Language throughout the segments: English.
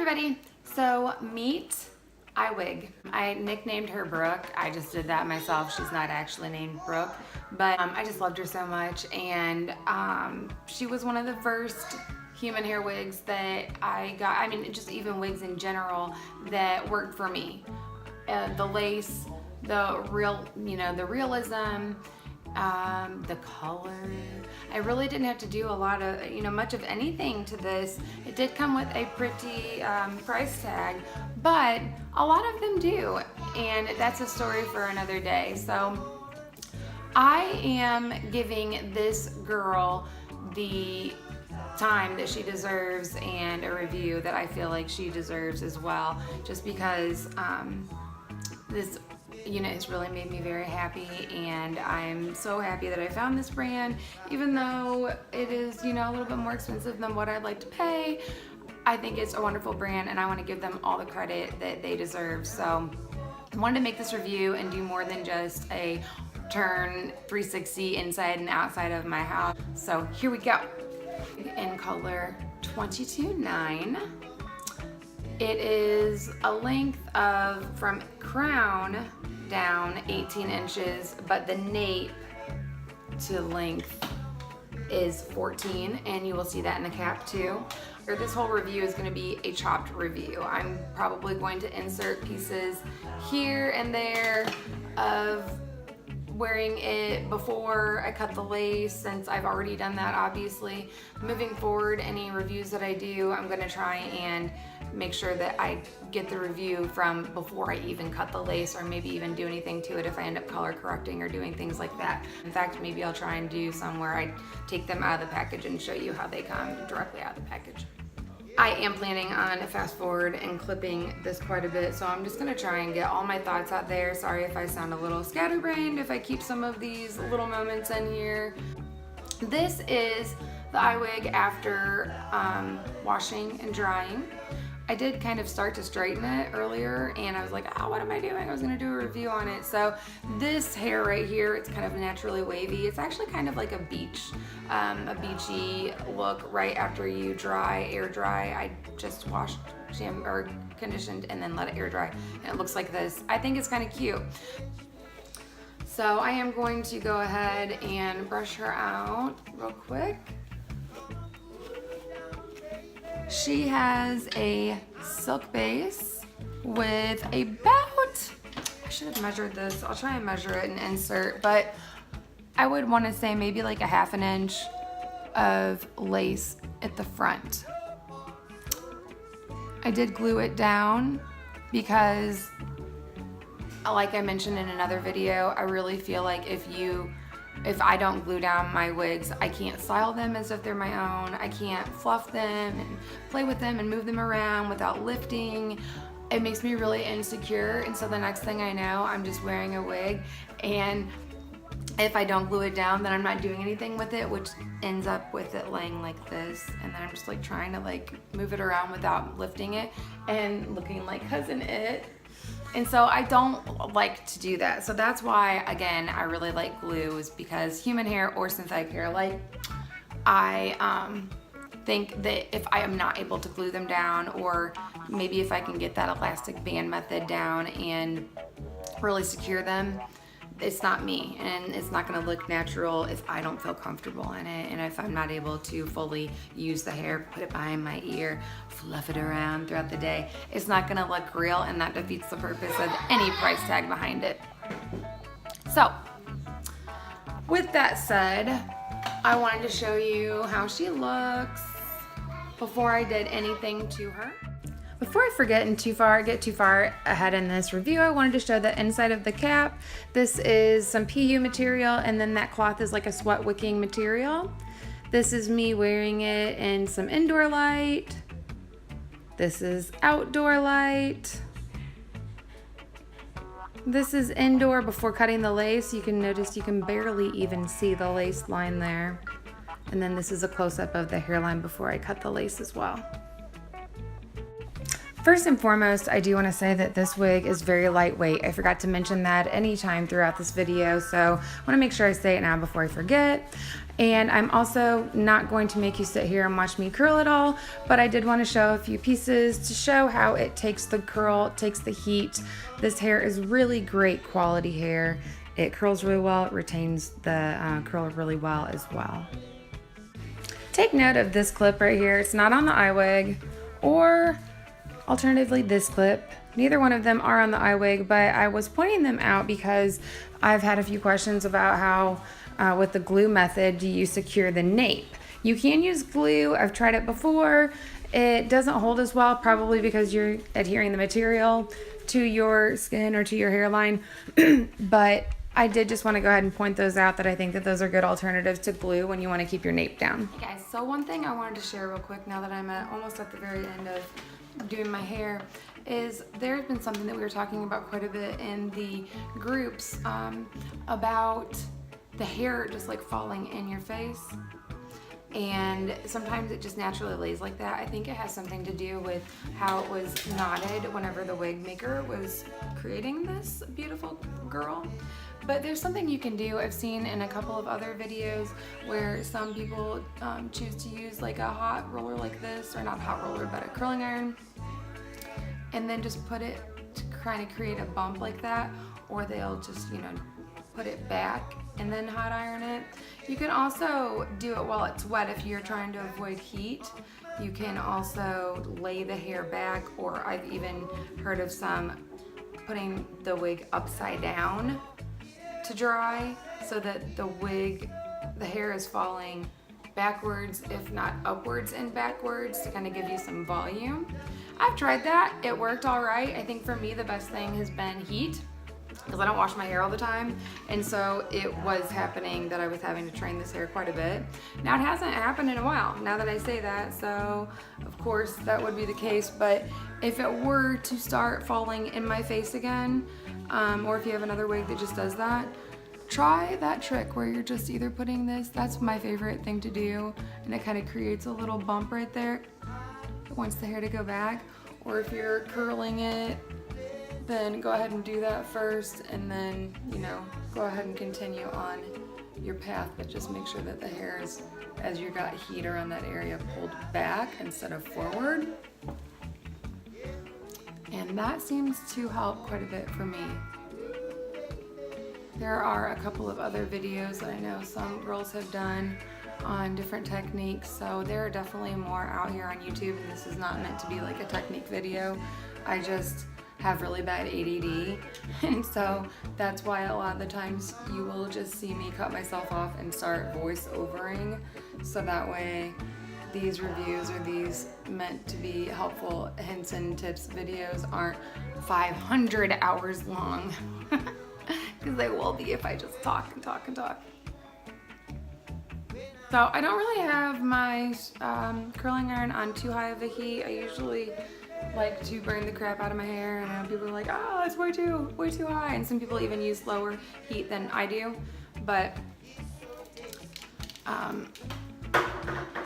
everybody. So meet Iwig. I nicknamed her Brooke. I just did that myself. She's not actually named Brooke, but I just loved her so much, and she was one of the first human hair wigs that I got. I mean, just even wigs in general that worked for me. The lace, the real, the realism, the color. I really didn't have to do a lot of, much of anything to this. It did come with a pretty price tag, but a lot of them do, and that's a story for another day. So I am giving this girl the time that she deserves and a review that I feel like she deserves as well, just because this it's really made me very happy, and I'm so happy that I found this brand, even though it is, a little bit more expensive than what I'd like to pay. I think it's a wonderful brand, and I want to give them all the credit that they deserve. So I wanted to make this review and do more than just a turn 360 inside and outside of my house. So here we go. In color 22.9. It is a length of, from crown down, 18 inches, but the nape to length is 14, and you will see that in the cap too. This whole review is going to be a chopped review. I'm probably going to insert pieces here and there of wearing it before I cut the lace, since I've already done that, obviously. Moving forward, any reviews that I do, I'm going to try and make sure that I get the review from before I even cut the lace, or maybe even do anything to it if I end up color correcting or doing things like that. In fact, maybe I'll try and do some where I take them out of the package and show you how they come directly out of the package. I am planning on fast forward and clipping this quite a bit, so I'm just gonna try and get all my thoughts out there. Sorry if I sound a little scatterbrained, if I keep some of these little moments in here. This is the Iwig after washing and drying. I did kind of start to straighten it earlier, and I was like, oh, what am I doing? I was gonna do a review on it. So this hair right here, it's kind of naturally wavy. It's actually kind of like a beachy look right after you air dry. I just washed, or conditioned, and then let it air dry, and it looks like this. I think it's kind of cute. So I am going to go ahead and brush her out real quick. She has a silk base with about, I should have measured this. I'll try and measure it and insert, but I would want to say maybe like a ½ inch of lace at the front. I did glue it down because, like I mentioned in another video, I really feel like if I don't glue down my wigs, I can't style them as if they're my own. I can't fluff them and play with them and move them around without lifting. It makes me really insecure, and so the next thing I know, I'm just wearing a wig, and if I don't glue it down, then I'm not doing anything with it, which ends up with it laying like this, and then I'm just like trying to like move it around without lifting it and looking like Cousin It. And so I don't like to do that. So that's why, again, I really like glue, is because human hair or synthetic hair, like, I think that if I am not able to glue them down, or maybe if I can get that elastic band method down and really secure them, it's not me, and it's not gonna look natural if I don't feel comfortable in it, and if I'm not able to fully use the hair, put it behind my ear, fluff it around throughout the day. It's not gonna look real, and that defeats the purpose of any price tag behind it. So, with that said, I wanted to show you how she looks before I did anything to her. Before I forget and get too far ahead in this review, I wanted to show the inside of the cap. This is some PU material, and then that cloth is like a sweat wicking material. This is me wearing it in some indoor light. This is outdoor light. This is indoor before cutting the lace. You can notice you can barely even see the lace line there. And then this is a close-up of the hairline before I cut the lace as well. First and foremost, I do want to say that this wig is very lightweight. I forgot to mention that anytime throughout this video, so I want to make sure I say it now before I forget. And I'm also not going to make you sit here and watch me curl it all, but I did want to show a few pieces to show how it takes the curl, it takes the heat. This hair is really great quality hair. It curls really well, it retains the curl really well as well. Take note of this clip right here. It's not on the Iwig, or alternatively this clip. Neither one of them are on the Iwig, but I was pointing them out because I've had a few questions about how with the glue method do you secure the nape. You can use glue. I've tried it before. It doesn't hold as well, probably because you're adhering the material to your skin or to your hairline, but I did just want to go ahead and point those out, that I think that those are good alternatives to glue when you want to keep your nape down. Hey guys, so one thing I wanted to share real quick now that I'm almost at the very end of doing my hair is there's been something that we were talking about quite a bit in the groups about the hair just like falling in your face. And sometimes it just naturally lays like that. I think it has something to do with how it was knotted whenever the wig maker was creating this beautiful girl. But there's something you can do. I've seen in a couple of other videos where some people choose to use like a hot roller like this, or not a hot roller, but a curling iron, and then just put it to kind of create a bump like that, or they'll just, you know, put it back and then hot iron it. You can also do it while it's wet if you're trying to avoid heat. You can also lay the hair back, or I've even heard of some putting the wig upside down to dry so that the hair is falling backwards, if not upwards and backwards, to kind of give you some volume. I've tried that. It worked all right. I think for me the best thing has been heat, because I don't wash my hair all the time, and so it was happening that I was having to train this hair quite a bit. Now it hasn't happened in a while, now that I say that, so of course that would be the case, but if it were to start falling in my face again, or if you have another wig that just does that, try that trick where you're just either putting this, that's my favorite thing to do, and it kind of creates a little bump right there. It wants the hair to go back, or if you're curling it, then go ahead and do that first, and then, you know, go ahead and continue on your path, but just make sure that the hair is, as you got heat around that area, pulled back instead of forward. And that seems to help quite a bit for me. There are a couple of other videos that I know some girls have done on different techniques, so there are definitely more out here on YouTube, and this is not meant to be like a technique video. I just have really bad ADD, and so that's why a lot of the times you will just see me cut myself off and start voice overing, so that way these reviews or these meant to be helpful hints and tips videos aren't 500 hours long, because they will be if I just talk and talk and talk. So I don't really have my curling iron on too high of a heat. I usually like to burn the crap out of my hair, and I know people are like, oh, it's way too high, and some people even use lower heat than I do, but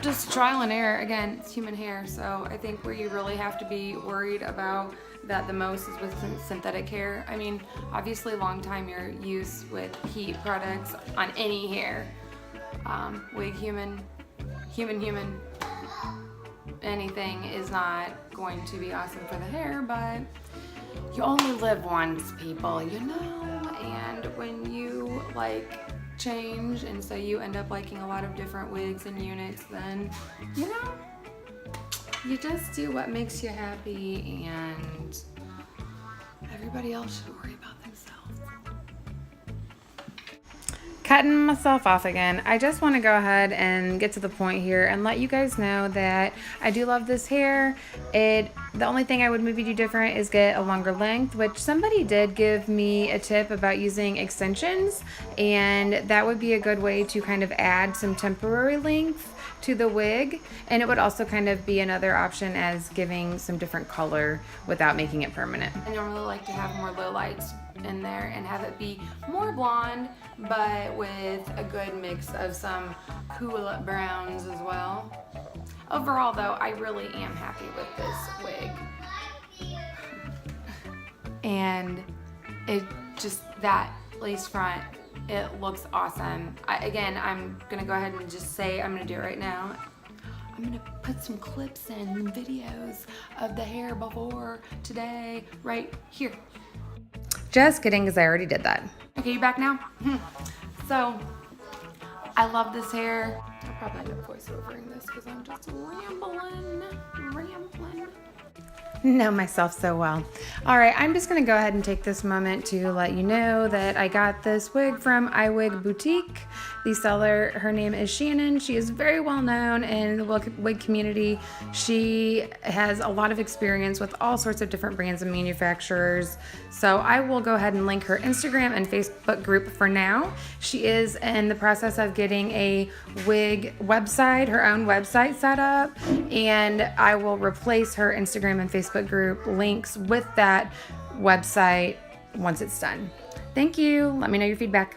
just trial and error. Again, it's human hair, so I think where you really have to be worried about that the most is with synthetic hair. I mean, obviously long time your use with heat products on any hair, wig, human, anything is not going to be awesome for the hair, but you only live once, people, you know, and when you like change and so you end up liking a lot of different wigs and units, then, you know, you just do what makes you happy, and everybody else should worry about themselves. Cutting myself off again. I just want to go ahead and get to the point here and let you guys know that I do love this hair. The only thing I would maybe do different is get a longer length, which somebody did give me a tip about using extensions, and that would be a good way to kind of add some temporary length to the wig, and it would also kind of be another option as giving some different color without making it permanent. I normally like to have more low lights in there and have it be more blonde, but with a good mix of some cool browns as well. Overall though, I really am happy with this wig. And it just, that lace front, it looks awesome. Again, I'm gonna go ahead and just say, I'm gonna do it right now. I'm gonna put some clips and videos of the hair before today right here. Just kidding, because I already did that. Okay, you back now? So, I love this hair. I'll probably end up voiceovering this because I'm just rambling. Know myself so well. All right, I'm just gonna go ahead and take this moment to let you know that I got this wig from Iwig Boutique. The seller, her name is Shannon. She is very well known in the wig community. She has a lot of experience with all sorts of different brands and manufacturers. So I will go ahead and link her Instagram and Facebook group for now. She is in the process of getting a wig website, her own website set up, and I will replace her Instagram and Facebook group links with that website once it's done. Thank you. Let me know your feedback.